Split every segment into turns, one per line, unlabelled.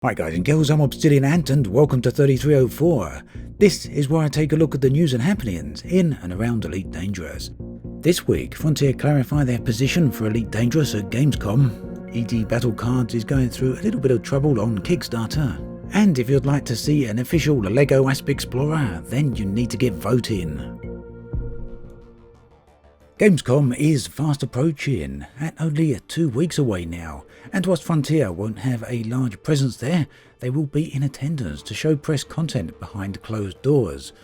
Hi guys and girls, I'm Obsidian and welcome to 3304. This is where I take a look at the news and happenings in and around Elite Dangerous. This week, Frontier clarify their position for Elite Dangerous at Gamescom. ED Battle Cards is going through a little bit of trouble on Kickstarter. And if you'd like to see an official LEGO Asp Explorer, then you need to get voting. Gamescom is fast approaching, at only 2 weeks away now, and whilst Frontier won't have a large presence there, they will be in attendance to show press content behind closed doors.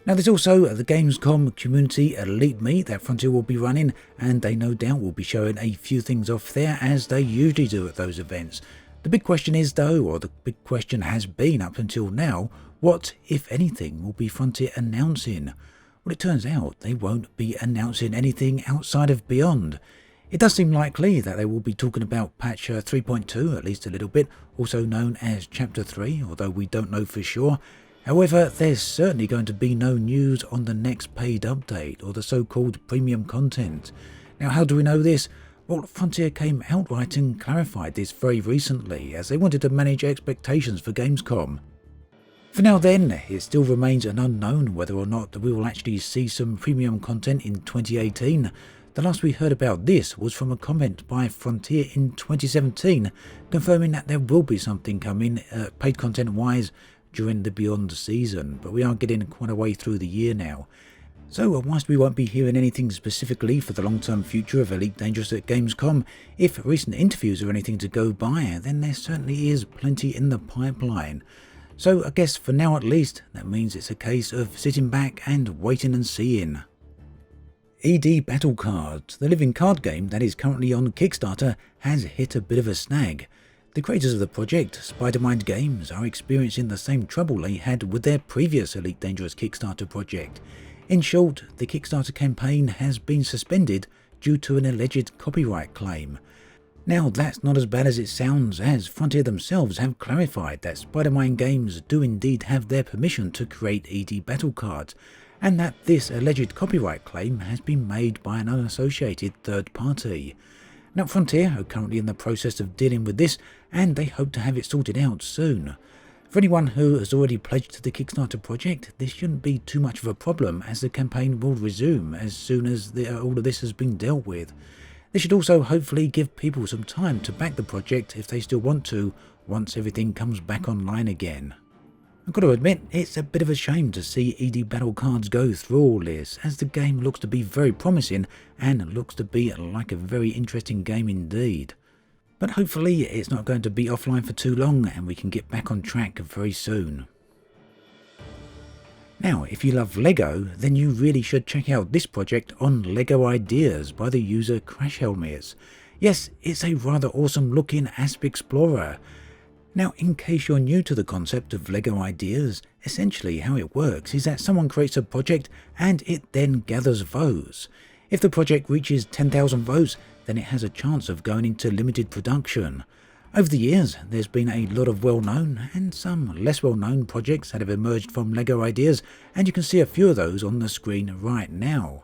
Now there's also the Gamescom Community Elite Meet that Frontier will be running, and they no doubt will be showing a few things off there as they usually do at those events. The big question is though, or the big question has been up until now, what, if anything, will be Frontier announcing? Well, it turns out they won't be announcing anything outside of Beyond. It does seem likely that they will be talking about patch 3.2, at least a little bit, also known as Chapter 3, although we don't know for sure. However, there's certainly going to be no news on the next paid update, or the so-called premium content. Now, how do we know this? Well, Frontier came outright and clarified this very recently, as they wanted to manage expectations for Gamescom. For now then, it still remains an unknown whether or not we will actually see some premium content in 2018. The last we heard about this was from a comment by Frontier in 2017, confirming that there will be something coming, paid content wise, during the Beyond season, but we are getting quite a way through the year now. So whilst we won't be hearing anything specifically for the long-term future of Elite Dangerous at Gamescom, if recent interviews are anything to go by, then there certainly is plenty in the pipeline. So I guess for now at least, that means it's a case of sitting back and waiting and seeing. ED Battle Cards, the living card game that is currently on Kickstarter, has hit a bit of a snag. The creators of the project, Spidermind Games, are experiencing the same trouble they had with their previous Elite Dangerous Kickstarter project. In short, the Kickstarter campaign has been suspended due to an alleged copyright claim. Now that's not as bad as it sounds, as Frontier themselves have clarified that Spidermind Games do indeed have their permission to create ED Battle Cards, and that this alleged copyright claim has been made by an unassociated third party. Now Frontier are currently in the process of dealing with this, and they hope to have it sorted out soon. For anyone who has already pledged to the Kickstarter project, this shouldn't be too much of a problem, as the campaign will resume as soon as all of this has been dealt with. This should also hopefully give people some time to back the project if they still want to, once everything comes back online again. I've got to admit, it's a bit of a shame to see ED Battle Cards go through all this, as the game looks to be very promising and looks to be like a very interesting game indeed. But hopefully it's not going to be offline for too long and we can get back on track very soon. Now, if you love LEGO, then you really should check out this project on LEGO Ideas by the user Crash Helmets. Yes, it's a rather awesome looking Asp Explorer. Now, in case you're new to the concept of LEGO Ideas, essentially how it works is that someone creates a project and it then gathers votes. If the project reaches 10,000 votes, then it has a chance of going into limited production. Over the years, there's been a lot of well-known and some less well-known projects that have emerged from LEGO Ideas, and you can see a few of those on the screen right now.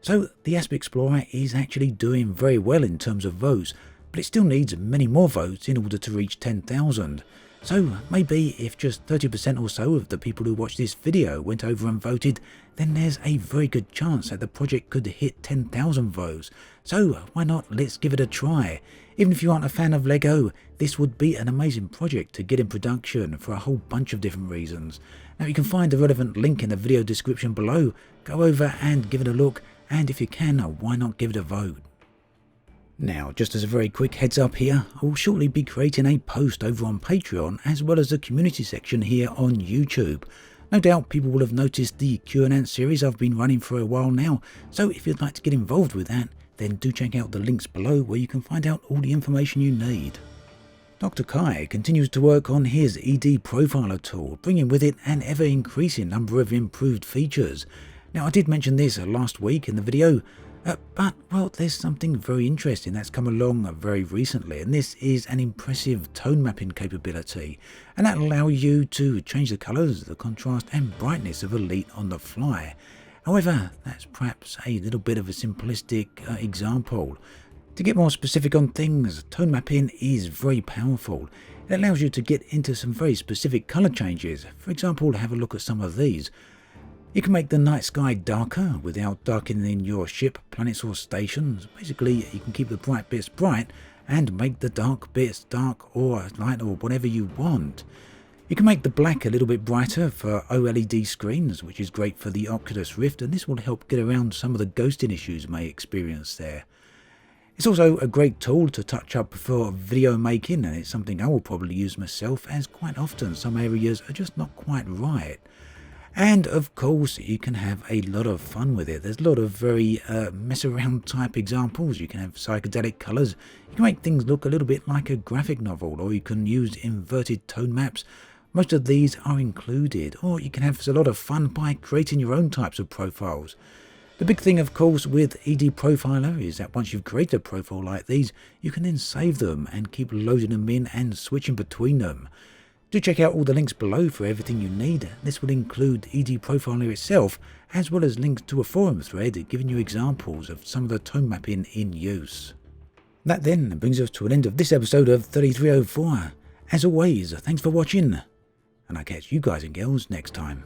So the Asp Explorer is actually doing very well in terms of votes, but it still needs many more votes in order to reach 10,000. So maybe if just 30% or so of the people who watched this video went over and voted, then there's a very good chance that the project could hit 10,000 votes. So why not, let's give it a try. Even if you aren't a fan of LEGO, this would be an amazing project to get in production for a whole bunch of different reasons. Now you can find the relevant link in the video description below, go over and give it a look, and if you can, why not give it a vote. Now, just as a very quick heads up here, I will shortly be creating a post over on Patreon as well as the community section here on YouTube. No doubt people will have noticed the Q&A series I've been running for a while now, so if you'd like to get involved with that, then do check out the links below where you can find out all the information you need. Dr Kaii continues to work on his EDProfiler tool, bringing with it an ever-increasing number of improved features. Now I did mention this last week in the video, but well, there's something very interesting that's come along very recently, and this is an impressive tone mapping capability, and that'll allow you to change the colours, the contrast and brightness of Elite on the fly. However, that's perhaps a little bit of a simplistic example. To get more specific on things, tone mapping is very powerful. It allows you to get into some very specific colour changes. For example, have a look at some of these. You can make the night sky darker without darkening your ship, planets or stations. Basically, you can keep the bright bits bright and make the dark bits dark or light or whatever you want. You can make the black a little bit brighter for OLED screens, which is great for the Oculus Rift, and this will help get around some of the ghosting issues you may experience there. It's also a great tool to touch up for video making, and it's something I will probably use myself, as quite often some areas are just not quite right. And of course, you can have a lot of fun with it. There's a lot of very mess around type examples. You can have psychedelic colours. You can make things look a little bit like a graphic novel, or you can use inverted tone maps. Most of these are included, or you can have a lot of fun by creating your own types of profiles. The big thing, of course, with EDProfiler is that once you've created a profile like these, you can then save them and keep loading them in and switching between them. Do check out all the links below for everything you need. This will include EDProfiler itself, as well as links to a forum thread giving you examples of some of the tone mapping in use. That then brings us to an end of this episode of 3304. As always, thanks for watching, and I'll catch you guys and girls next time.